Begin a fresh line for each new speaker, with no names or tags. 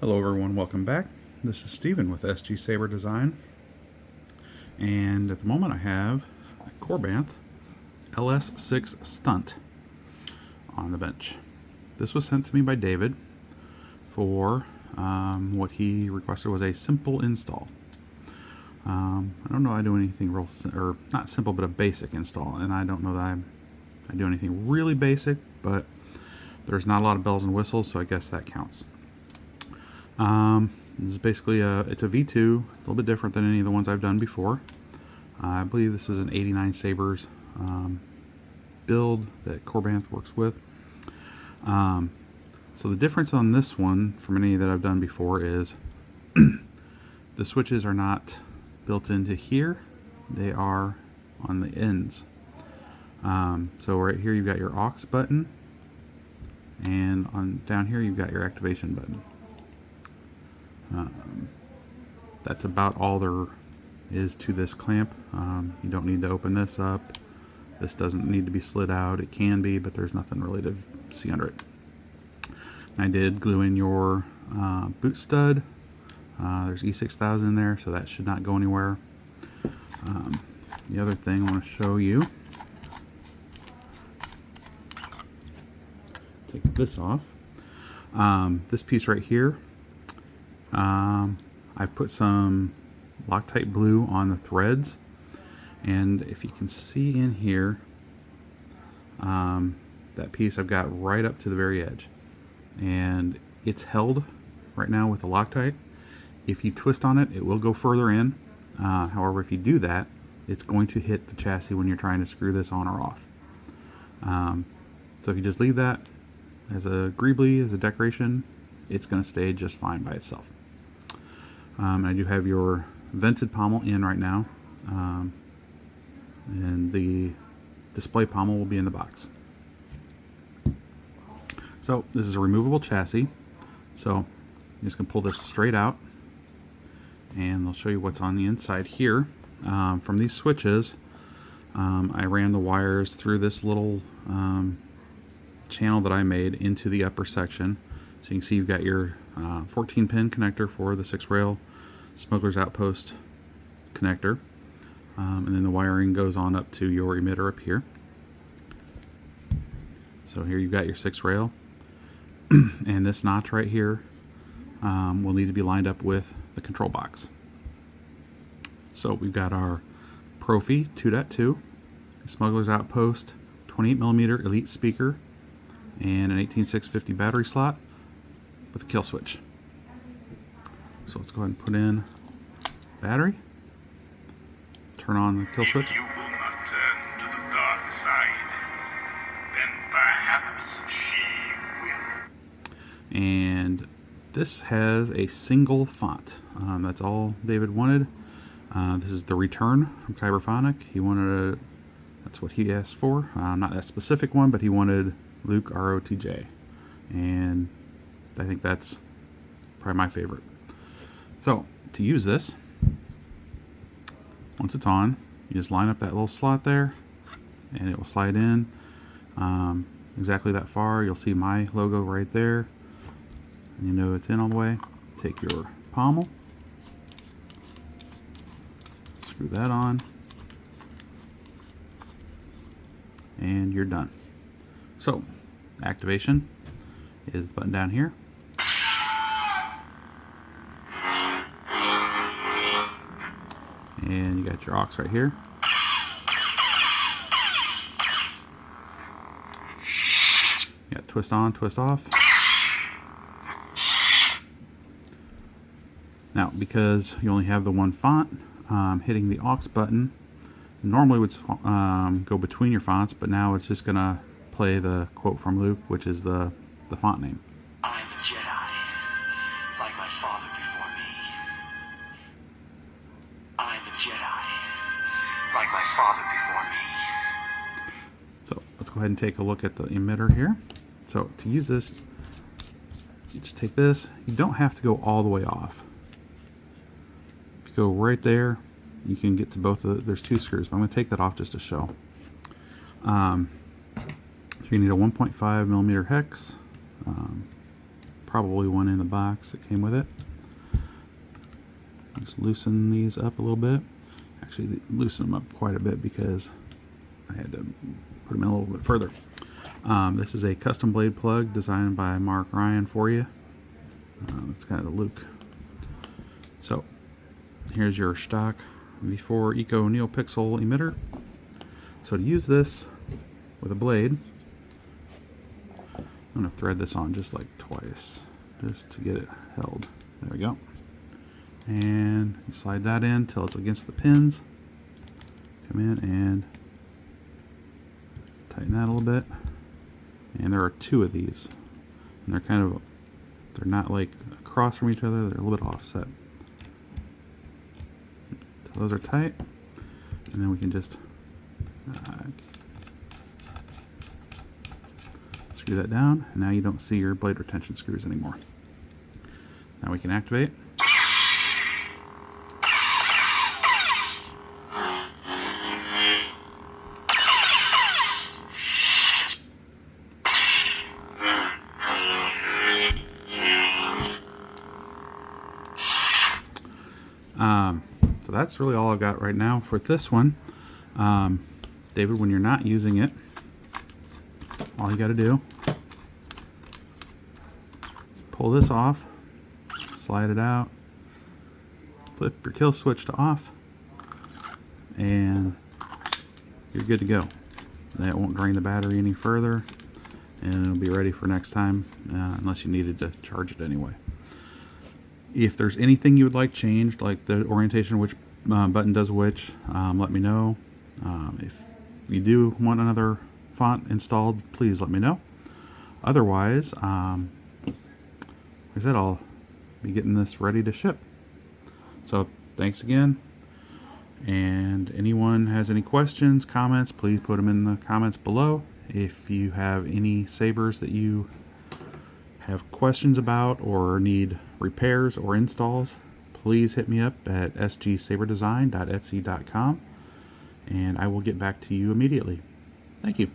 Hello everyone, welcome back. This is Steven with SG Saber Design, and at the moment I have a Korbanth LS6 Stunt on the bench. This was sent to me by David for what he requested was a simple install. I don't know I do anything real, or not simple, but a basic install, and I don't know that I do anything really basic, but there's not a lot of bells and whistles, so I guess that counts. This is basically it's a V2. It's a little bit different than any of the ones I've done before. I believe this is an 89 Sabres build that Korbanth works with. So the difference on this one from any that I've done before is the switches are not built into here. They are on the ends. So right here you've got your aux button, and on down here you've got your activation button. That's about all there is to this clamp. You don't need to open this up. This doesn't need to be slid out. It can be, but there's nothing really to see under it. And I did glue in your boot stud. There's E6000 in there, so that should not go anywhere. The other thing I want to show you, take this off. This piece right here, I put some Loctite blue on the threads, and if you can see in here, that piece I've got right up to the very edge, and it's held right now with the Loctite. If you twist on it, it will go further in. However, if you do that, it's going to hit the chassis when you're trying to screw this on or off. So if you just leave that as a greebly, as a decoration, it's going to stay just fine by itself. I do have your vented pommel in right now, and the display pommel will be in the box. So this is a removable chassis, so you're just going to pull this straight out, and I'll show you what's on the inside here. From these switches, I ran the wires through this little channel that I made into the upper section. So you can see you've got your 14 pin connector for the 6-rail Smugglers Outpost connector, and then the wiring goes on up to your emitter up here. So here you've got your 6-rail, and this notch right here will need to be lined up with the control box. So we've got our Proffie 2.2, Smugglers Outpost 28mm Elite speaker, and an 18650 battery slot with a kill switch. So let's go ahead and put in battery, turn on the kill switch.
If you will not turn to the dark side, then perhaps she will.
And this has a single font. That's all David wanted. This is the Return from Kyberphonic. He wanted that's what he asked for. Not that specific one, but he wanted Luke ROTJ. And I think that's probably my favorite. So to use this, once it's on, you just line up that little slot there, and it will slide in exactly that far. You'll see my logo right there, and you know it's in all the way. Take your pommel, screw that on, and you're done. So activation is the button down here. And you got your aux right here. You got twist on, twist off. Now, because you only have the one font, hitting the aux button normally would go between your fonts, but now it's just gonna play the quote from Luke, which is the font name.
I'm a Jedi, like my father before me. I'm a Jedi, like my father before me.
So let's go ahead and take a look at the emitter here. So to use this, you just take this. You don't have to go all the way off. If you go right there, you can get to both of there's two screws, but I'm going to take that off just to show. So you need a 1.5mm hex, probably one in the box that came with it. Just loosen these up a little bit. Actually, loosen them up quite a bit because I had to put them in a little bit further. This is a custom blade plug designed by Mark Ryan for you. It's kind of the Luke. So here's your Shtok V4 Eco NeoPixel emitter. So to use this with a blade, I'm going to thread this on just like twice, just to get it held. There we go. And you slide that in till it's against the pins. Come in and tighten that a little bit. And there are two of these. And they're not like across from each other, they're a little bit offset. So those are tight. And then we can just screw that down. And now you don't see your blade retention screws anymore. Now we can activate. So that's really all I've got right now for this one. David, when you're not using it, all you got to do is pull this off, slide it out, flip your kill switch to off, and you're good to go. That won't drain the battery any further, and it'll be ready for next time, unless you needed to charge it anyway. If there's anything you would like changed, like the orientation, which button does which, let me know. If you do want another font installed, please let me know. Otherwise, like I said, I'll be getting this ready to ship. So thanks again. And anyone has any questions, comments, please put them in the comments below. If you have any sabers that you have questions about or need repairs or installs, please hit me up at sgsaberdesign.etsy.com and I will get back to you immediately. Thank you.